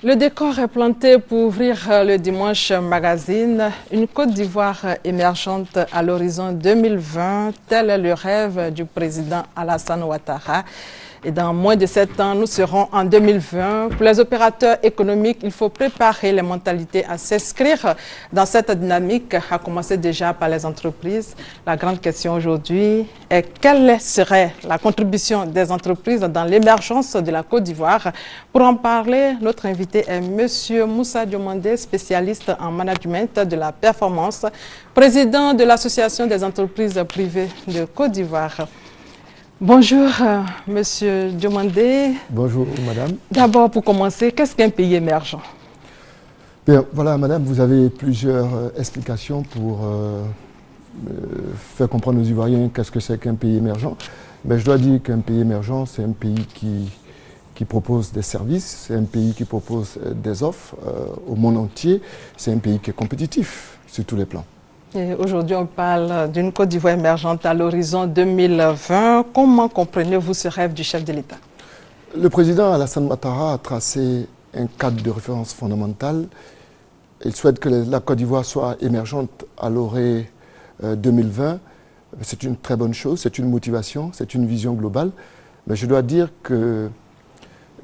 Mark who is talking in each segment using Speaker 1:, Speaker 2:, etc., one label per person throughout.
Speaker 1: Le décor est planté pour ouvrir le Dimanche Magazine, une Côte d'Ivoire émergente à l'horizon 2020, tel est le rêve du président Alassane Ouattara. Et dans moins de 7 ans, nous serons en 2020. Pour les opérateurs économiques, il faut préparer les mentalités à s'inscrire dans cette dynamique, à commencer déjà par les entreprises. La grande question aujourd'hui est quelle serait la contribution des entreprises dans l'émergence de la Côte d'Ivoire? Pour en parler, notre invité est M. Moussa Diomandé, spécialiste en management de la performance, président de l'Association des entreprises privées de Côte d'Ivoire. Bonjour, Monsieur Diomandé.
Speaker 2: Bonjour, Madame.
Speaker 1: D'abord, pour commencer, qu'est-ce qu'un pays émergent?
Speaker 2: Bien, voilà, Madame, vous avez plusieurs explications pour faire comprendre aux Ivoiriens qu'est-ce que c'est qu'un pays émergent. Mais je dois dire qu'un pays émergent, c'est un pays qui propose des services, c'est un pays qui propose des offres au monde entier, c'est un pays qui est compétitif sur tous les plans.
Speaker 1: Aujourd'hui, on parle d'une Côte d'Ivoire émergente à l'horizon 2020. Comment comprenez-vous ce rêve du chef de l'État?
Speaker 2: Le président Alassane Ouattara a tracé un cadre de référence fondamental. Il souhaite que la Côte d'Ivoire soit émergente à l'horizon 2020. C'est une très bonne chose, c'est une motivation, c'est une vision globale. Mais je dois dire que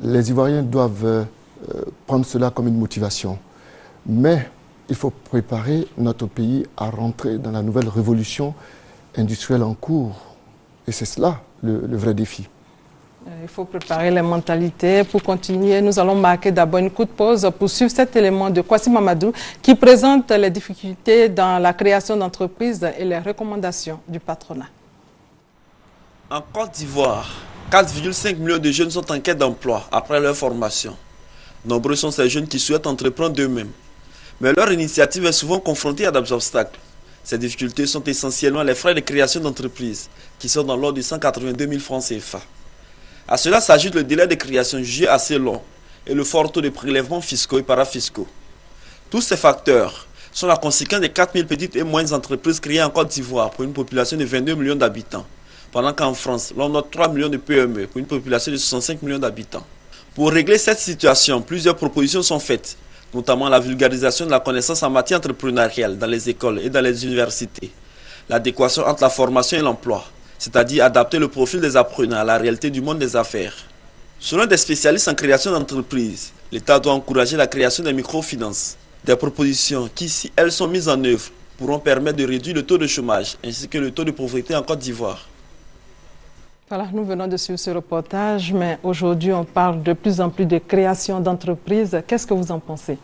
Speaker 2: les Ivoiriens doivent prendre cela comme une motivation. Mais il faut préparer notre pays à rentrer dans la nouvelle révolution industrielle en cours. Et c'est cela le vrai défi.
Speaker 1: Il faut préparer les mentalités. Pour continuer, nous allons marquer d'abord une courte pause pour suivre cet élément de Kwasi Mamadou qui présente les difficultés dans la création d'entreprises et les recommandations du patronat.
Speaker 3: En Côte d'Ivoire, 4,5 millions de jeunes sont en quête d'emploi après leur formation. Nombreux sont ces jeunes qui souhaitent entreprendre d'eux-mêmes. Mais leur initiative est souvent confrontée à des obstacles. Ces difficultés sont essentiellement les frais de création d'entreprise, qui sont dans l'ordre de 182 000 francs CFA. À cela s'ajoute le délai de création jugé assez long et le fort taux de prélèvements fiscaux et parafiscaux. Tous ces facteurs sont la conséquence des 4 000 petites et moyennes entreprises créées en Côte d'Ivoire pour une population de 22 millions d'habitants, pendant qu'en France, l'on note 3 millions de PME pour une population de 65 millions d'habitants. Pour régler cette situation, plusieurs propositions sont faites, notamment la vulgarisation de la connaissance en matière entrepreneuriale dans les écoles et dans les universités, l'adéquation entre la formation et l'emploi, c'est-à-dire adapter le profil des apprenants à la réalité du monde des affaires. Selon des spécialistes en création d'entreprises, l'État doit encourager la création des microfinances, des propositions qui, si elles sont mises en œuvre, pourront permettre de réduire le taux de chômage ainsi que le taux de pauvreté en Côte d'Ivoire.
Speaker 1: Voilà, nous venons de suivre ce reportage, mais aujourd'hui on parle de plus en plus de création d'entreprises. Qu'est-ce que vous en pensez?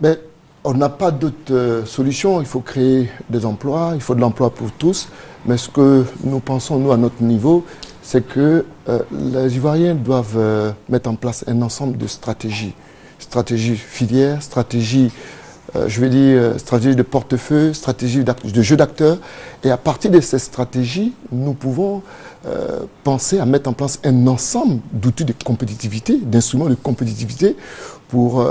Speaker 2: Mais on n'a pas d'autre solution. Il faut créer des emplois, il faut de l'emploi pour tous. Mais ce que nous pensons, nous, à notre niveau, c'est que les Ivoiriens doivent mettre en place un ensemble de stratégies. Stratégie filière, stratégie, stratégie de portefeuille, stratégie de jeu d'acteurs. Et à partir de ces stratégies, nous pouvons penser à mettre en place un ensemble d'outils de compétitivité, d'instruments de compétitivité pour,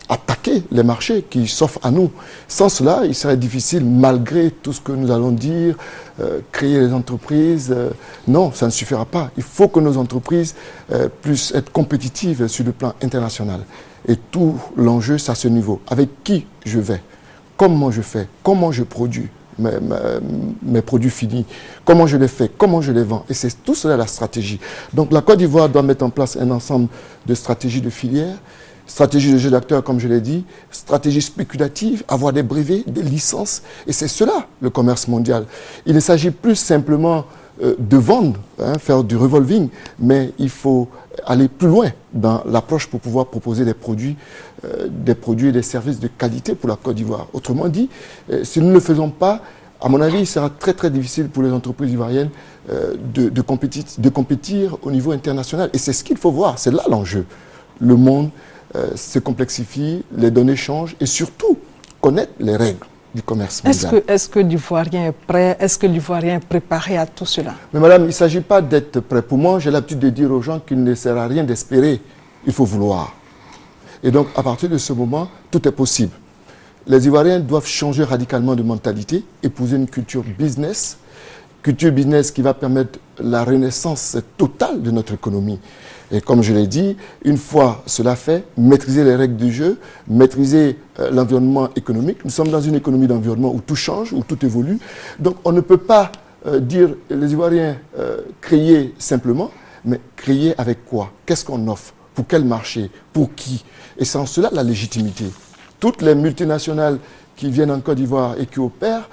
Speaker 2: attaquer les marchés qui s'offrent à nous. Sans cela, il serait difficile, malgré tout ce que nous allons dire, créer les entreprises. Non, ça ne suffira pas. Il faut que nos entreprises puissent être compétitives sur le plan international. Et tout l'enjeu, c'est à ce niveau. Avec qui je vais? Comment je fais? Comment je produis mes produits finis, comment je les fais, comment je les vends. Et c'est tout cela la stratégie. Donc la Côte d'Ivoire doit mettre en place un ensemble de stratégies de filière, stratégie de jeu d'acteurs, comme je l'ai dit, stratégie spéculative, avoir des brevets, des licences. Et c'est cela le commerce mondial. Il ne s'agit plus simplement de vendre, faire du revolving, mais il faut aller plus loin dans l'approche pour pouvoir proposer des produits et des services de qualité pour la Côte d'Ivoire. Autrement dit, si nous ne le faisons pas, à mon avis, il sera très très difficile pour les entreprises ivoiriennes de compétir au niveau international. Et c'est ce qu'il faut voir, c'est là l'enjeu. Le monde se complexifie, les données changent et surtout connaître les règles du commerce mondial.
Speaker 1: Est-ce que l'Ivoirien est prêt? Est-ce que l'Ivoirien est préparé à tout cela?
Speaker 2: Mais madame, il ne s'agit pas d'être prêt. Pour moi, j'ai l'habitude de dire aux gens qu'il ne sert à rien d'espérer. Il faut vouloir. Et donc, à partir de ce moment, tout est possible. Les Ivoiriens doivent changer radicalement de mentalité, épouser une culture business qui va permettre la renaissance totale de notre économie. Et comme je l'ai dit, une fois cela fait, maîtriser les règles du jeu, maîtriser l'environnement économique. Nous sommes dans une économie d'environnement où tout change, où tout évolue. Donc on ne peut pas dire les Ivoiriens créer simplement, mais créer avec quoi? Qu'est-ce qu'on offre? Pour quel marché? Pour qui? Et c'est en cela la légitimité. Toutes les multinationales qui viennent en Côte d'Ivoire et qui opèrent,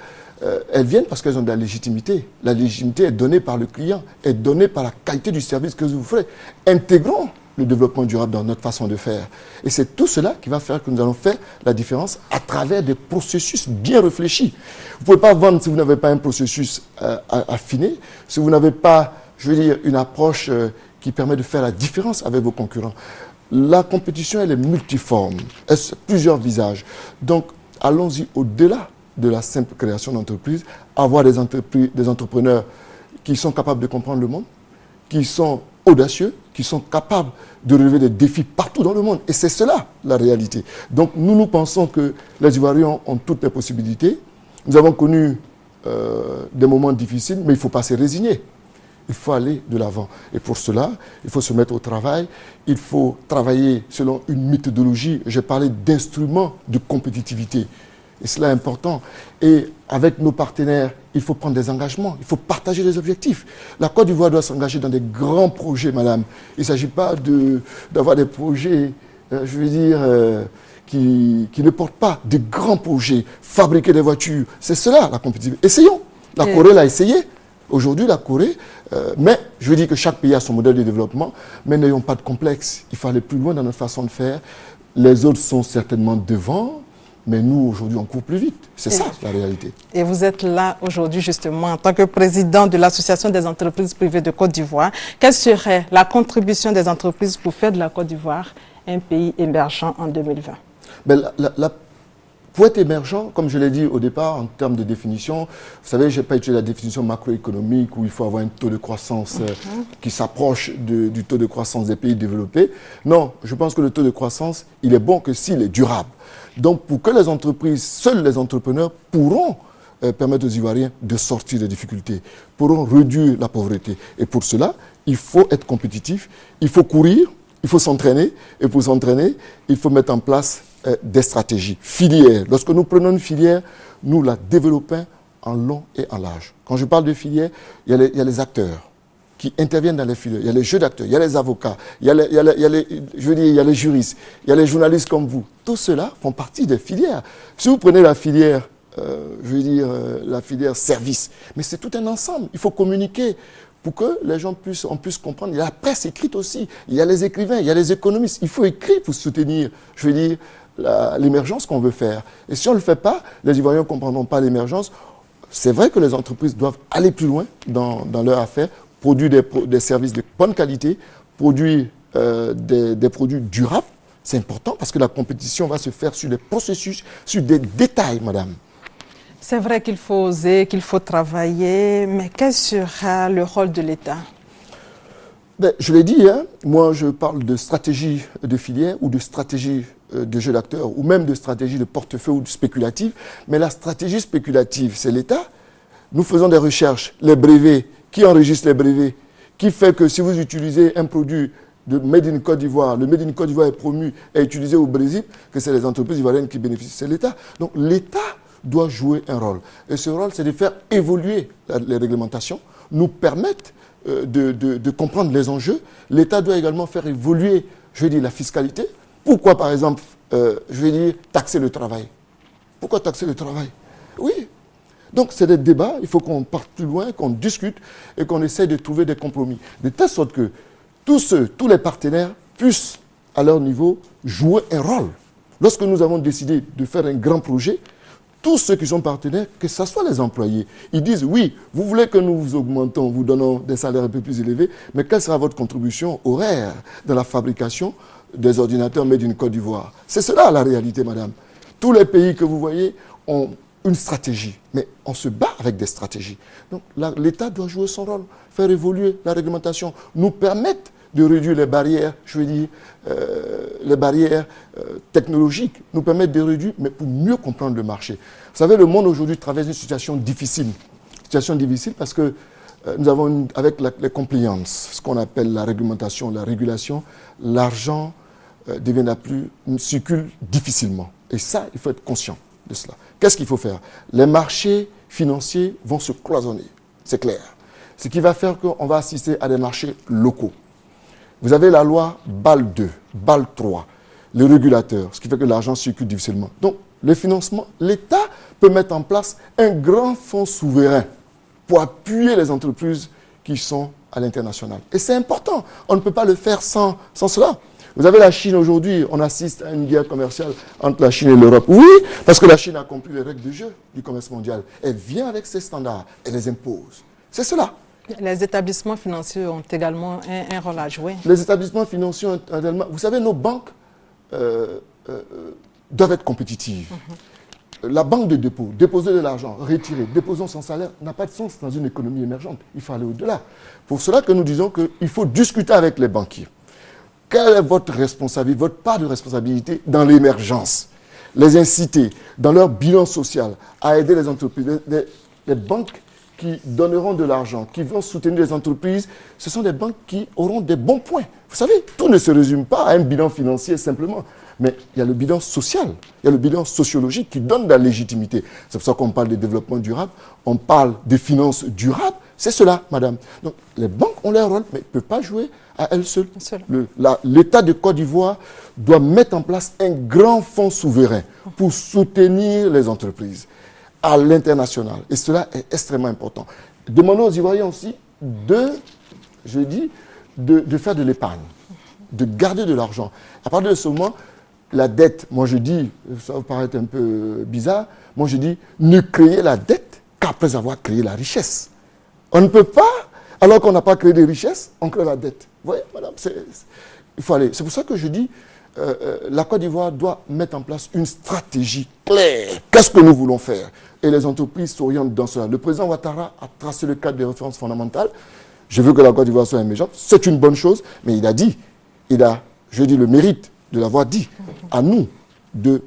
Speaker 2: elles viennent parce qu'elles ont de la légitimité. La légitimité est donnée par le client, est donnée par la qualité du service que vous ferez. Intégrons le développement durable dans notre façon de faire. Et c'est tout cela qui va faire que nous allons faire la différence à travers des processus bien réfléchis. Vous ne pouvez pas vendre si vous n'avez pas un processus affiné, si vous n'avez pas, je veux dire, une approche qui permet de faire la différence avec vos concurrents. La compétition, elle est multiforme, elle a plusieurs visages. Donc, allons-y au-delà de la simple création d'entreprises, avoir des entrepreneurs qui sont capables de comprendre le monde, qui sont audacieux, qui sont capables de relever des défis partout dans le monde. Et c'est cela, la réalité. Donc, nous pensons que les Ivoiriens ont toutes les possibilités. Nous avons connu des moments difficiles, mais il ne faut pas se résigner. Il faut aller de l'avant. Et pour cela, il faut se mettre au travail. Il faut travailler selon une méthodologie. J'ai parlé d'instruments de compétitivité. Et cela est important. Et avec nos partenaires, il faut prendre des engagements. Il faut partager les objectifs. La Côte d'Ivoire doit s'engager dans des grands projets, madame. Il ne s'agit pas d'avoir des projets, je veux dire, qui ne portent pas de grands projets. Fabriquer des voitures, c'est cela la compétitivité. Essayons. La Corée l'a essayé. Aujourd'hui, la Corée, mais je veux dire que chaque pays a son modèle de développement, mais n'ayons pas de complexe. Il faut aller plus loin dans notre façon de faire. Les autres sont certainement devant, mais nous, aujourd'hui, on court plus vite. C'est ça, la réalité.
Speaker 1: Et vous êtes là aujourd'hui, justement, en tant que président de l'Association des entreprises privées de Côte d'Ivoire. Quelle serait la contribution des entreprises pour faire de la Côte d'Ivoire un pays émergent en 2020?
Speaker 2: Ben, pour être émergent, comme je l'ai dit au départ, en termes de définition, vous savez, je n'ai pas utilisé la définition macroéconomique où il faut avoir un taux de croissance qui s'approche du taux de croissance des pays développés. Non, je pense que le taux de croissance, il est bon que s'il est durable. Donc, pour que les entreprises, seuls les entrepreneurs pourront permettre aux Ivoiriens de sortir des difficultés, pourront réduire la pauvreté. Et pour cela, il faut être compétitif, il faut courir, il faut s'entraîner. Et pour s'entraîner, il faut mettre en place des stratégies, filières. Lorsque nous prenons une filière, nous la développons en long et en large. Quand je parle de filière, il y a les acteurs qui interviennent dans les filières. Il y a les jeux d'acteurs, il y a les avocats, il y a les juristes, il y a les journalistes comme vous. Tout cela font partie des filières. Si vous prenez la filière, la filière service, mais c'est tout un ensemble. Il faut communiquer pour que les gens puissent comprendre. Il y a la presse écrite aussi, il y a les écrivains, il y a les économistes. Il faut écrire pour soutenir, l'émergence qu'on veut faire. Et si on ne le fait pas, les Ivoiriens ne comprendront pas l'émergence. C'est vrai que les entreprises doivent aller plus loin dans leur affaire, produire des services de bonne qualité, produire des produits durables. C'est important parce que la compétition va se faire sur des processus, sur des détails, madame.
Speaker 1: C'est vrai qu'il faut oser, qu'il faut travailler, mais quel sera le rôle de l'État?
Speaker 2: Ben, je l'ai dit, moi je parle de stratégie de filière ou de stratégie de jeu d'acteurs ou même de stratégie de portefeuille ou de spéculative. Mais la stratégie spéculative, c'est l'État. Nous faisons des recherches, les brevets, qui enregistre les brevets, qui fait que si vous utilisez un produit de Made in Côte d'Ivoire, le Made in Côte d'Ivoire est promu et utilisé au Brésil, que c'est les entreprises ivoiriennes qui bénéficient, c'est l'État. Donc l'État doit jouer un rôle. Et ce rôle, c'est de faire évoluer les réglementations, nous permettre de comprendre les enjeux. L'État doit également faire évoluer, la fiscalité. Pourquoi, par exemple, taxer le travail? Pourquoi taxer le travail? Oui. Donc, c'est des débats. Il faut qu'on parte plus loin, qu'on discute et qu'on essaye de trouver des compromis. De telle sorte que tous les partenaires puissent, à leur niveau, jouer un rôle. Lorsque nous avons décidé de faire un grand projet, tous ceux qui sont partenaires, que ce soit les employés, ils disent oui, vous voulez que nous vous augmentons, vous donnons des salaires un peu plus élevés, mais quelle sera votre contribution horaire dans la fabrication des ordinateurs Made in Côte d'Ivoire? C'est cela la réalité, madame. Tous les pays que vous voyez ont une stratégie, mais on se bat avec des stratégies. Donc l'État doit jouer son rôle, faire évoluer la réglementation, nous permettre de réduire les barrières, les barrières technologiques, nous permettre de réduire, mais pour mieux comprendre le marché. Vous savez, le monde aujourd'hui traverse une situation difficile. Situation difficile parce que nous avons, avec les compliance, ce qu'on appelle la réglementation, la régulation, l'argent circule difficilement. Et ça, il faut être conscient de cela. Qu'est-ce qu'il faut faire? Les marchés financiers vont se cloisonner, c'est clair. Ce qui va faire qu'on va assister à des marchés locaux. Vous avez la loi BAL 2, BAL 3, le régulateur, ce qui fait que l'argent circule difficilement. Donc, le financement, l'État peut mettre en place un grand fonds souverain pour appuyer les entreprises qui sont à l'international. Et c'est important, on ne peut pas le faire sans cela. Vous avez la Chine aujourd'hui, on assiste à une guerre commerciale entre la Chine et l'Europe. Oui, parce que la Chine a compris les règles du jeu du commerce mondial. Elle vient avec ses standards, elle les impose. C'est cela.
Speaker 1: Les établissements financiers ont également un rôle à jouer.
Speaker 2: Les établissements financiers ont également... Vous savez, nos banques doivent être compétitives. La banque de dépôt, déposer de l'argent, retirer, déposons son salaire, n'a pas de sens dans une économie émergente. Il faut aller au-delà. Pour cela que nous disons qu'il faut discuter avec les banquiers. Quelle est votre responsabilité, votre part de responsabilité dans l'émergence? Les inciter, dans leur bilan social, à aider les entreprises. Les banques qui donneront de l'argent, qui vont soutenir les entreprises, ce sont des banques qui auront des bons points. Vous savez, tout ne se résume pas à un bilan financier simplement. Mais il y a le bilan social, il y a le bilan sociologique qui donne de la légitimité. C'est pour ça qu'on parle de développement durable, on parle des finances durables. C'est cela, madame. Donc, les banques ont leur rôle, mais ne peuvent pas jouer à elles seules. L'État de Côte d'Ivoire doit mettre en place un grand fonds souverain pour soutenir les entreprises à l'international. Et cela est extrêmement important. Demandons aux Ivoiriens aussi de faire de l'épargne, de garder de l'argent. À partir de ce moment, la dette, moi je dis, ça vous paraît un peu bizarre, moi je dis, ne créez la dette qu'après avoir créé la richesse. On ne peut pas, alors qu'on n'a pas créé de richesse, on crée la dette. Vous voyez, madame, il faut aller. C'est pour ça que je dis, la Côte d'Ivoire doit mettre en place une stratégie claire. Qu'est-ce que nous voulons faire? Et les entreprises s'orientent dans cela. Le président Ouattara a tracé le cadre des références fondamentales. Je veux que la Côte d'Ivoire soit émergente. C'est une bonne chose, mais il a dit, je dis le mérite de l'avoir dit, à nous de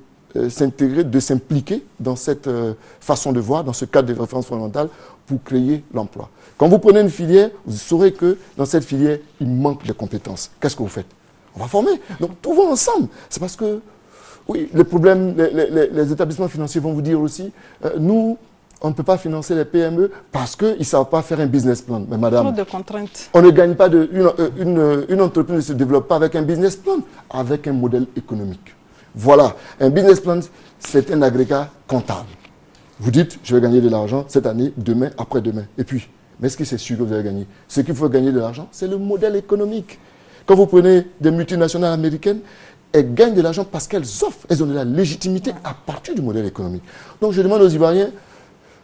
Speaker 2: s'intégrer, de s'impliquer dans cette façon de voir, dans ce cadre des références fondamentales pour créer l'emploi. Quand vous prenez une filière, vous saurez que dans cette filière, il manque de compétences. Qu'est-ce que vous faites? On va former. Donc, tout va ensemble. C'est parce que, oui, les problèmes, les établissements financiers vont vous dire aussi, nous, on ne peut pas financer les PME parce qu'ils ne savent pas faire un business plan. Mais madame,
Speaker 1: trop de contraintes.
Speaker 2: On ne gagne pas une entreprise ne se développe pas avec un business plan, avec un modèle économique. Voilà, un business plan, c'est un agrégat comptable. Vous dites, je vais gagner de l'argent cette année, demain, après-demain. Et puis, mais est-ce que c'est sûr que vous allez gagner? Ce qu'il faut gagner de l'argent, c'est le modèle économique. Quand vous prenez des multinationales américaines, elles gagnent de l'argent parce qu'elles offrent, elles ont de la légitimité à partir du modèle économique. Donc je demande aux Ivoiriens,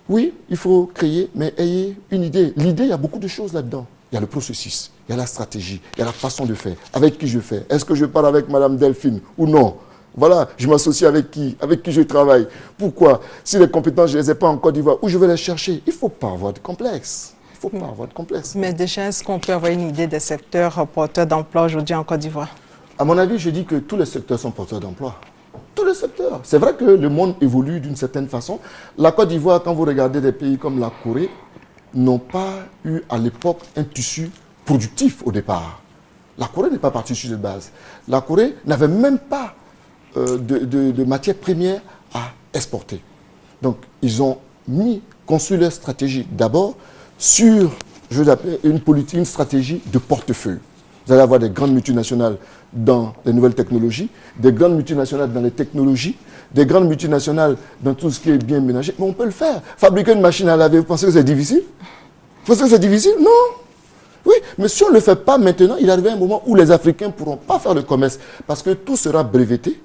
Speaker 2: oui, il faut créer, mais ayez une idée. L'idée, il y a beaucoup de choses là-dedans. Il y a le processus, il y a la stratégie, il y a la façon de faire. Avec qui je fais? Est-ce que je pars avec Madame Delphine ou non? Voilà, je m'associe avec qui je travaille. Pourquoi? Si les compétences, je ne les ai pas en Côte d'Ivoire, où je vais les chercher? Il ne faut pas avoir de complexe. Il ne faut pas avoir de complexe.
Speaker 1: Mais déjà, est-ce qu'on peut avoir une idée des secteurs porteurs d'emploi aujourd'hui en Côte d'Ivoire?
Speaker 2: À mon avis, je dis que tous les secteurs sont porteurs d'emploi. Tous les secteurs. C'est vrai que le monde évolue d'une certaine façon. La Côte d'Ivoire, quand vous regardez des pays comme la Corée, n'ont pas eu à l'époque un tissu productif au départ. La Corée n'est pas partie sur de base. La Corée n'avait même pas de matières premières à exporter. Donc, ils ont construit leur stratégie d'abord sur, je l'appelle, une stratégie de portefeuille. Vous allez avoir des grandes multinationales dans les nouvelles technologies, des grandes multinationales dans les technologies, des grandes multinationales dans tout ce qui est bien ménagé. Mais on peut le faire. Fabriquer une machine à laver, vous pensez que c'est difficile? Vous pensez que c'est difficile? Non. Oui, mais si on ne le fait pas maintenant, il arrivera un moment où les Africains ne pourront pas faire le commerce parce que tout sera breveté.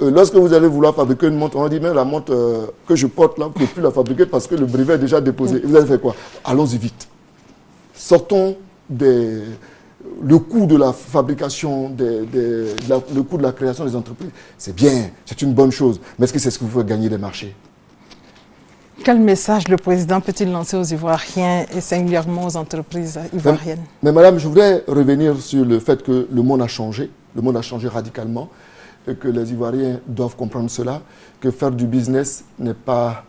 Speaker 2: Lorsque vous allez vouloir fabriquer une montre, on dit, mais la montre que je porte là, vous ne pouvez plus la fabriquer parce que le brevet est déjà déposé. Et vous allez faire quoi? Allons-y vite. Sortons le coût de la fabrication, le coût de la création des entreprises. C'est bien, c'est une bonne chose. Mais est-ce que c'est ce que vous pouvez gagner des marchés?
Speaker 1: Quel message le président peut-il lancer aux Ivoiriens et singulièrement aux entreprises ivoiriennes?
Speaker 2: Mais madame, je voudrais revenir sur le fait que le monde a changé. Le monde a changé radicalement. Et que les Ivoiriens doivent comprendre cela, que faire du business n'est pas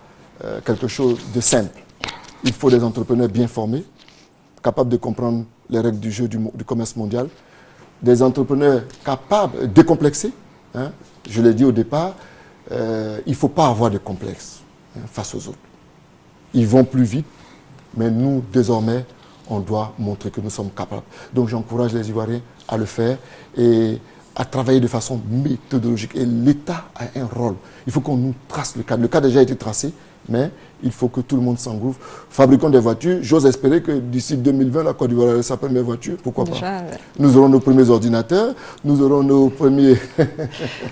Speaker 2: quelque chose de simple. Il faut des entrepreneurs bien formés, capables de comprendre les règles du jeu du commerce mondial, des entrepreneurs capables, décomplexés. Hein. Je l'ai dit au départ, il ne faut pas avoir de complexe face aux autres. Ils vont plus vite, mais nous, désormais, on doit montrer que nous sommes capables. Donc j'encourage les Ivoiriens à le faire et à travailler de façon méthodologique. Et l'État a un rôle. Il faut qu'on nous trace le cadre. Le cadre a déjà été tracé, mais il faut que tout le monde s'engouffre. Fabriquons des voitures. J'ose espérer que d'ici 2020, la Côte d'Ivoire aura sa première voiture. Pourquoi déjà, pas ouais. Nous aurons nos premiers ordinateurs, nous aurons nos premiers...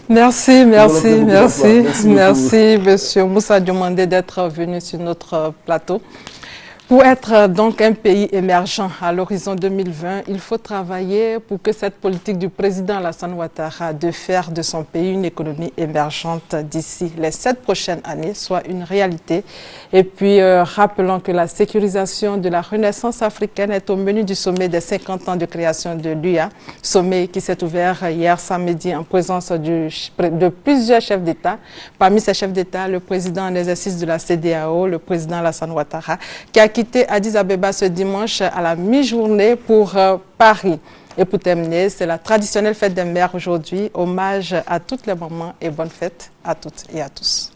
Speaker 1: Merci, monsieur Moussa Diomandé d'être venu sur notre plateau. Pour être donc un pays émergent à l'horizon 2020, il faut travailler pour que cette politique du président Alassane Ouattara de faire de son pays une économie émergente d'ici les 7 prochaines années soit une réalité. Et puis rappelons que la sécurisation de la renaissance africaine est au menu du sommet des 50 ans de création de l'UA, sommet qui s'est ouvert hier samedi en présence de plusieurs chefs d'État. Parmi ces chefs d'État, le président en exercice de la CEDEAO, le président Alassane Ouattara, qui a quitté Addis Abeba ce dimanche à la mi-journée pour Paris. Et pour terminer, c'est la traditionnelle fête des mères aujourd'hui. Hommage à toutes les mamans et bonne fête à toutes et à tous.